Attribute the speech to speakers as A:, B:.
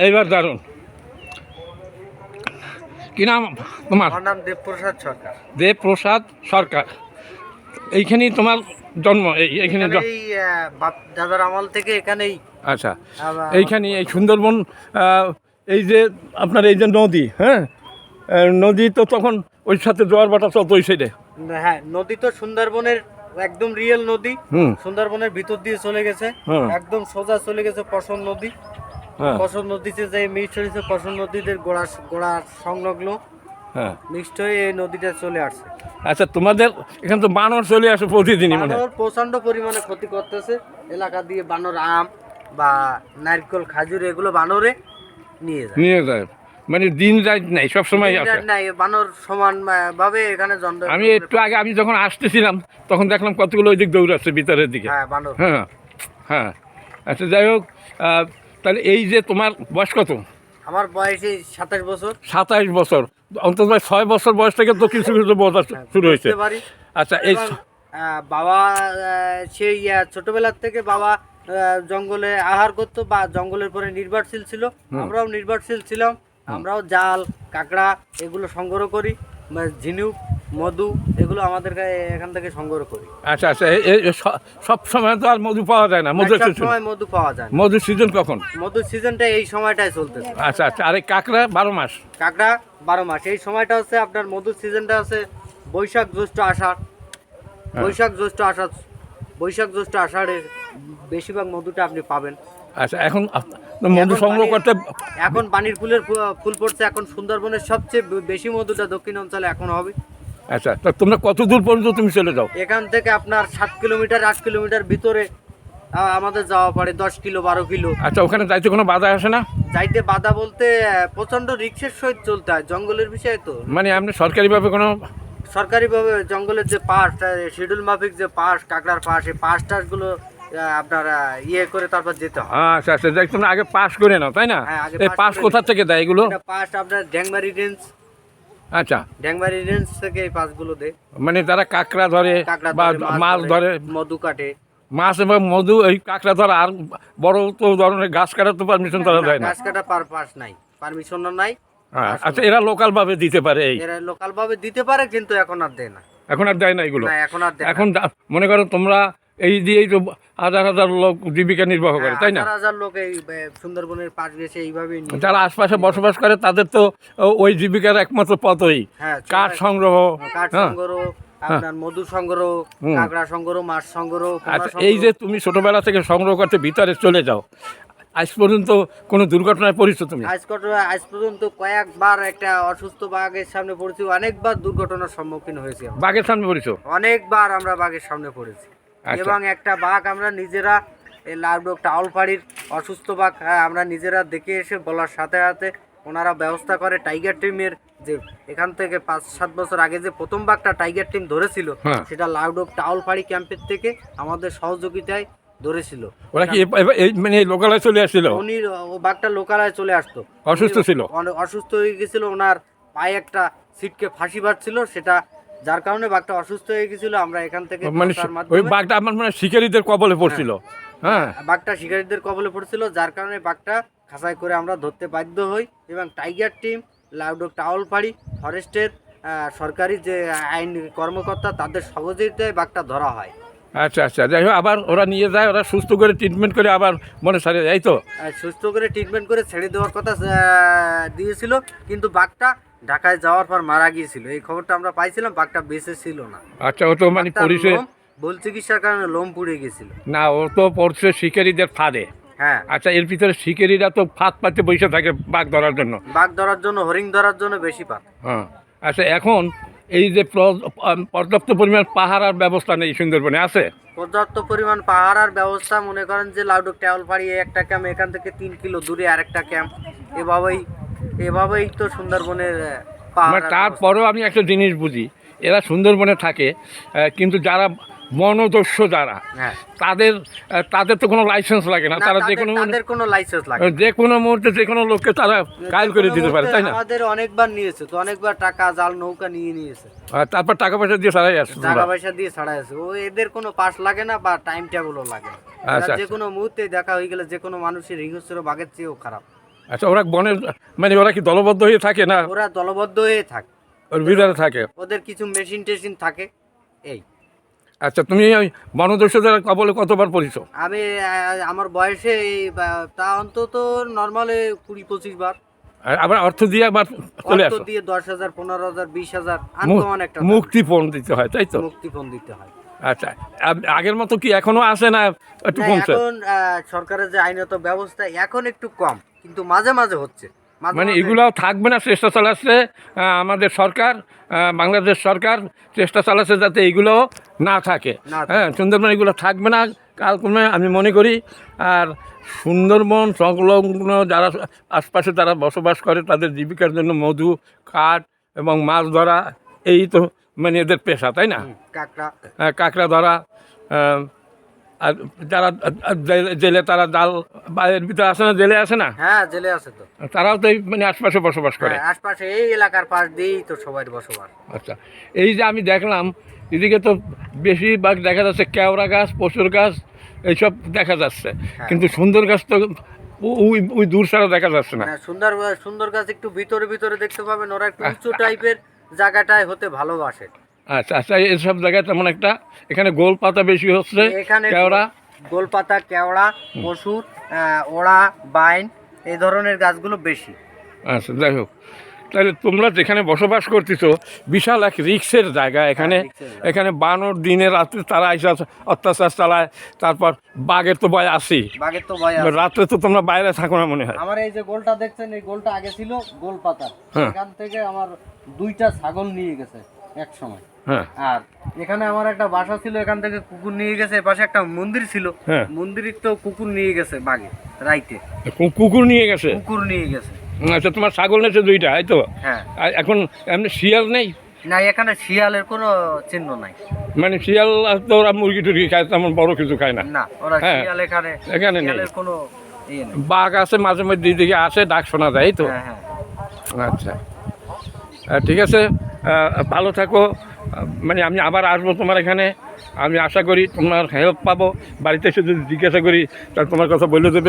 A: এইবার দারুণ। কি নাম তোমার?
B: আমার নাম দেবপ্রসাদ সরকার।
A: দেবপ্রসাদ সরকার। এইখানেই তোমার জন্ম? এইখানে
B: এই বাপ দাদার আমল থেকে এখানেই।
A: আচ্ছা, এইখানে এই সুন্দরবন, এই যে আপনার এই যে নদী, হ্যাঁ, নদী তো তখন ওই সাথে জোয়ার বাটা চলতো ওই সাইডে।
B: হ্যাঁ, নদী তো সুন্দরবনের একদম রিয়েল নদী। সুন্দরবনের ভিতর দিয়ে চলে গেছে, একদম সোজা চলে গেছে পশন নদী। পশন নদীতে যে মিক্সড হয়েছে, পশন নদীদের গোড়া সংলগ্ন মিক্সড হয়ে এই নদীটা চলে আসছে।
A: আচ্ছা, তোমাদের এখানে তো বানর চলে আসে প্রতিদিনই? মানে
B: বানর প্রচন্ড পরিমাণে ক্ষতি করতেছে এলাকা দিয়ে। বানর আম বা নারকেল খাজুর এগুলো বানরে নিয়ে যায়।
A: মানে দিন রাত নাই, সবসময় আসে?
B: নাই, বানর সমান ভাবে এখানে জন্ম।
A: আমি একটু আগে আমি যখন আসতেছিলাম তখন দেখলাম কতগুলো ওই দিক দৌড়াচ্ছে ভিতরের দিকে।
B: হ্যাঁ, বানর।
A: হ্যাঁ হ্যাঁ। আচ্ছা, যাই হোক, তাহলে এই যে তোমার বয়স কত?
B: আমার বয়স 27 বছর।
A: 27 বছর। অন্তত 6 বছর বয়স থেকে তো কিছু কিছু বোঝা শুরু হয়েছে। আচ্ছা, এই
B: বাবা সেই ছোটবেলার থেকে বাবা জঙ্গলে আহার করতো বা জঙ্গলের পরে নির্ভরশীল ছিল। আমরাও নির্ভরশীল ছিলাম। আমরাও জাল, কাঁকড়া এগুলো সংগ্রহ করি, ঝিনুক, মধু এগুলো আমাদের এখান থেকে সংগ্রহ করি।
A: আচ্ছা আচ্ছা, সব সময় তো আর মধু পাওয়া যায় না।
B: সময় মধু পাওয়া যায় না।
A: মধুর সিজন কখন?
B: মধুর সিজনটা এই সময়টাই চলতেছে।
A: আচ্ছা আচ্ছা, আর এই কাঁকড়া 12 মাস?
B: কাঁকড়া 12 মাস। এই সময়টা হচ্ছে আপনার মধুর সিজনটা হচ্ছে বৈশাখ জ্যৈষ্ঠ আষাঢ়। বৈশাখ জ্যৈষ্ঠ আষাঢ়ের বেশিরভাগ মধুটা আপনি পাবেন।
A: আচ্ছা, এখন মধু সংগ্রহ করতে
B: এখন পানির ফুল পড়ছে। এখন সুন্দরবনের সবচেয়ে বেশি মধুটা দক্ষিণ অঞ্চলে এখন হবে।
A: আচ্ছা, তা তোমরা কত দূর পর্যন্ত তুমি চলে যাও?
B: এখান থেকে আপনার 7 কিলোমিটার 8 কিলোমিটার ভিতরে আমাদের যাওয়া পড়ে, 10 কিলো 12 কিলো।
A: আচ্ছা, ওখানে যাইতে কোনো বাধা আসে না?
B: যাইতে বাধা বলতে প্রচন্ড রিক্সের সহিত চলতে হয়, জঙ্গলের বিষয় তো।
A: মানে আপনি সরকারিভাবে কোনো?
B: সরকারিভাবে জঙ্গলের যে পাস, শিডিউল মাফিক যে পাস, কাঁকড়ার পাস, এই পাস টাসগুলো আপনার করে তারপর যেতে হয়।
A: আচ্ছা আচ্ছা, যাই তোমরা আগে পাস করে নাও, তাই না? এই পাস কোথা থেকে দেয় এগুলো?
B: পাস আপনার ড্যাংবাড়ি রেঞ্জ।
A: আচ্ছা,
B: ড্যাংবাড়ি রেঞ্জ থেকে এই পাসগুলো দেয়।
A: মানে যারা কাঁকড়া ধরে বা মাছ ধরে,
B: মধু কাটে।
A: মাছ এবং মধু, এই কাঁকড়া ধরা আর বড় তো ধরনের গাছ কাটার তো পারমিশন তারা দেয় না?
B: গাছ কাটা পাস নাই, পারমিশন নাই।
A: আচ্ছা, এরা লোকাল ভাবে দিতে পারে?
B: এরা লোকাল ভাবে দিতে পারে, কিন্তু এখন আর দেয় না।
A: এখন আর দেয় না এগুলো?
B: এখন আর দেয় না।
A: এখন মনে করো তোমরা এই দিয়েই তো হাজার হাজার লোক জীবিকা নির্বাহ করে, তাই না?
B: হাজার হাজার লোক এই সুন্দরবনের পাশ গেছে এইভাবেই।
A: যারা আশপাশে বসবাস করে তাদের তো ওই জীবিকার একমাত্র পথই কাঠ সংগ্রহ,
B: আপনার মধু সংগ্রহ, কাঁকড়া সংগ্রহ, মাছ সংগ্রহ।
A: আচ্ছা, এই যে তুমি ছোটবেলা থেকে সংগ্রহ করতে ভিতরে চলে যাও, আজ পর্যন্ত কোনো দুর্ঘটনায় পড়েছো তুমি?
B: আজ পর্যন্ত কয়েকবার একটা অসুস্থ বাঘের সামনে পড়েছি, অনেকবার দুর্ঘটনার সম্মুখীন হয়েছি।
A: বাঘের সামনে পড়েছো?
B: অনেকবার আমরা বাঘের সামনে পড়েছি। এবং একটা বাঘ আমরা নিজেরা, এই লাউডক টাউলপাড়ির অসুস্থ বাঘ আমরা নিজেরা দেখে এসে বলার সাথে সাথে ওনারা ব্যবস্থা করে। টাইগার টিমের যে এখান থেকে 5-7 বছর আগে যে প্রথম বাঘটা টাইগার টিম ধরেছিল, সেটা লাউডক টাউলপাড়ি ক্যাম্পের থেকে আমাদের সহযোগিতায় ধরেছিল।
A: ওরা কি মানে লোকালয়ে চলে আসছিল?
B: উনি ও বাঘটা লোকালয়ে চলে আসতো।
A: অসুস্থ ছিল,
B: অসুস্থ হয়ে গেছিল, ওনার পায়ে একটা সিটকে ফাঁসি বাঁধছিল, সেটা যার কারণে বাঘটা অসুস্থ হয়ে গেছিল। আমরা এখান থেকে
A: মানে ওই বাঘটা আমার মানে শিকারীদের কবলে পড়ছিল। হ্যাঁ,
B: বাঘটা শিকারীদের কবলে পড়ছিল, যার কারণে বাঘটা খাঁচাই করে আমরা ধরতে বাধ্য হই। এবং টাইগার টিম, লাউডক টাউলপাড়ি ফরেস্টের সরকারি যে আইন কর্মকর্তা, তাদের সহযোগিতায় বাঘটা ধরা হয়।
A: আচ্ছা আচ্ছা, যাই হোক, আবার ওরা নিয়ে যায়, ওরা সুস্থ করে ট্রিটমেন্ট করে আবার মনে সারে, এই তো?
B: সুস্থ করে ট্রিটমেন্ট করে ছেড়ে দেওয়ার কথা দিয়েছিল, কিন্তু বাঘটা ঢাকায় যাওয়ার পর মারা গিয়েছিল। এই খবরটা আমরা পাইছিলাম, বাঘটা বেঁচে ছিল না।
A: আচ্ছা, ও তো মানে পরিচয়
B: ভুল চিকিৎসার কারণে লোম পুড়ে গেছিল।
A: না, ও তো পড়ছে শিকারীদের ফাঁদে।
B: হ্যাঁ।
A: আচ্ছা, এর ভিতরে শিকারীরা তো ফাঁদ পাতে বসে থাকে বাঘ ধরার জন্য,
B: হরিণ ধরার জন্য বেশি পায়।
A: হ্যাঁ। আচ্ছা, এখন এই যে পর্যাপ্ত পরিমাণ পাহারার ব্যবস্থা নেই সুন্দরবনে? আছে
B: পর্যাপ্ত পরিমাণ পাহারার ব্যবস্থা। মনে করেন যে লাউডক টাউলপাড়ি একটা ক্যাম্প, এখান থেকে 3 কিলো দূরে আরেকটা ক্যাম্প, এভাবেই তো সুন্দরবনের পাহাড়।
A: তারপরেও আমি একটা জিনিস বুঝি, এরা সুন্দরবনে থাকে, কিন্তু যারা বনদস্যু যারা, তাদের তো কোনো লাইসেন্স লাগে না। তারা যে কোনো
B: লাইসেন্স লাগে,
A: যে কোনো মুহূর্তে যে কোনো লোককে তারা কায়েল করে দিতে পারে, তাই না?
B: আমাদের অনেকবার নিয়েছে তো, অনেকবার টাকা, জাল, নৌকা নিয়েছে।
A: তারপর টাকা পয়সা দিয়ে ছাড়াই আসে,
B: ও এদের কোনো পাস লাগে না বা টাইম টেবিলও লাগে না। যে কোনো মুহূর্তে দেখা হয়ে গেলে যে কোনো মানুষের হিংস্র বাঘের চেয়েও খারাপ।
A: আচ্ছা, ওরা বনের মানে ওরা কি দলবদ্ধ হয়ে থাকে না
B: ওরা দলবদ্ধ হয়ে থাকে,
A: ওর ভিতরে থাকে?
B: ওদের কিছু মেশিন টেশিন থাকে এই।
A: আচ্ছা, তুমি ওই বনদস্যুদের কবলে কতবার পড়েছো?
B: আমি আমার বয়সে তা অন্তত নর্মালে 20-25 বার।
A: আর আবার অর্থ দিয়ে আবার চলে
B: অর্থ
A: আসো?
B: দিয়ে 10,000, 15,000, 20,000 আনকমন একটা
A: মুক্তিপণ দিতে হয়, তাই তো?
B: মুক্তিপণ দিতে হয়।
A: আচ্ছা, আগের মতো কি এখনো আসে না একটু
B: না,
A: কমছে?
B: এখন সরকারের যে আইনত ব্যবস্থা এখন একটু কম, কিন্তু মাঝে মাঝে হচ্ছে। মাঝে
A: মানে
B: মাঝে
A: এগুলাও থাকবে না, চেষ্টা চালাচ্ছে আমাদের সরকার, বাংলাদেশ সরকার চেষ্টা চালাচ্ছে যাতে এগুলো না থাকে।
B: না থাকে।
A: হ্যাঁ, সুন্দরবন এগুলো থাকবে না কালক্রমে আমি মনে করি। আর সুন্দরবন সংলগ্ন যারা আশপাশে যারা বসবাস করে তাদের জীবিকার জন্য মধু, কাঠ এবং মাছ ধরা, এই তো মানে এদের পেশা, তাই না?
B: কাঁকড়া,
A: কাঁকড়া ধরা, আর যারা জেলে তারা জাল বাইরের ভিতরে আসে না, জেলে আসে না,
B: হ্যাঁ জেলে আছে তো।
A: তারাও তো এই মানে আশপাশে বসবাস করে।
B: হ্যাঁ, আশপাশে এই এলাকার পাশ দিয়েই তো সবাই বসবাস।
A: আচ্ছা, এই যে আমি দেখলাম এদিকে তো বেশিরভাগ দেখা যাচ্ছে কেওড়া গাছ, পশুর গাছ এইসব দেখা যাচ্ছে, কিন্তু সুন্দর গাছ তো ওই ওই দূর ছাড়া দেখা যাচ্ছে না।
B: হ্যাঁ, সুন্দর সুন্দর গাছ একটু ভিতরে ভিতরে দেখতে পাবেন, ওরা একটু উঁচু টাইপের জায়গাটায় হতে ভালোবাসে।
A: আচ্ছা আচ্ছা, এইসব জায়গায় তেমন একটা এখানে গোল পাতা বেশি হচ্ছে,
B: এখানে
A: কেওড়া,
B: গোলপাতা, কেওড়া, পশুর, ওড়া, বাইন, এই ধরনের গাছগুলো বেশি।
A: আচ্ছা, যাই হোক, তাহলে তোমরা যেখানে বসবাস করতেছো বিশাল এক রিক্সের জায়গা এখানে।
B: রিক্সের জায়গা।
A: এখানে বানর দিনে রাত্রে তারা এসে অত্যাচার চালায়, তারপর বাঘের তো ভয় আসি,
B: বাঘের তো ভয় আছে।
A: রাত্রে তো তোমরা বাইরে থাকো না মনে হয়?
B: আমার এই যে গোলটা দেখছেন, এই গোলটা আগে ছিল গোলপাতা,
A: হ্যাঁ।
B: এখান থেকে আমার 2টা ছাগল নিয়ে গেছে এক সময়।
A: হ্যাঁ
B: আর এখানে আমার একটা বাসা ছিল, এখান থেকে কুকুর নিয়ে গেছে। এপাশে একটা মন্দির ছিল,
A: হ্যাঁ।
B: মন্দিরের তো কুকুর নিয়ে গেছে বাঘে রাইতে,
A: কুকুর নিয়ে গেছে?
B: কুকুর নিয়ে গেছে।
A: আচ্ছা, তোমার ছাগল নেছে 2টা, এই তো?
B: হ্যাঁ।
A: আর এখন এমনি শিয়াল নেই?
B: না, এখানে শিয়ালের কোনো চিহ্ন নাই।
A: মানে শিয়াল তো ওরা মুরগি টুরগি খায়, তেমন বড় কিছু খায় না?
B: না, ওরা
A: হ্যাঁ।
B: শিয়াল এখানে
A: এখানে নেই।
B: শিয়ালের কোনো ইয়ে নেই।
A: বাঘ আছে মাঝে মধ্যে, দিকে আসে, ডাক শোনা যায়, এই তো?
B: হ্যাঁ হ্যাঁ।
A: আচ্ছা, ঠিক আছে, ভালো থাকো। মানে আমি আবার আসবো তোমার এখানে, আমি আশা করি তোমার হেল্প পাবো। বাড়িতে এসে যদি জিজ্ঞাসা করি তাহলে তোমার কথা বলে দেবে।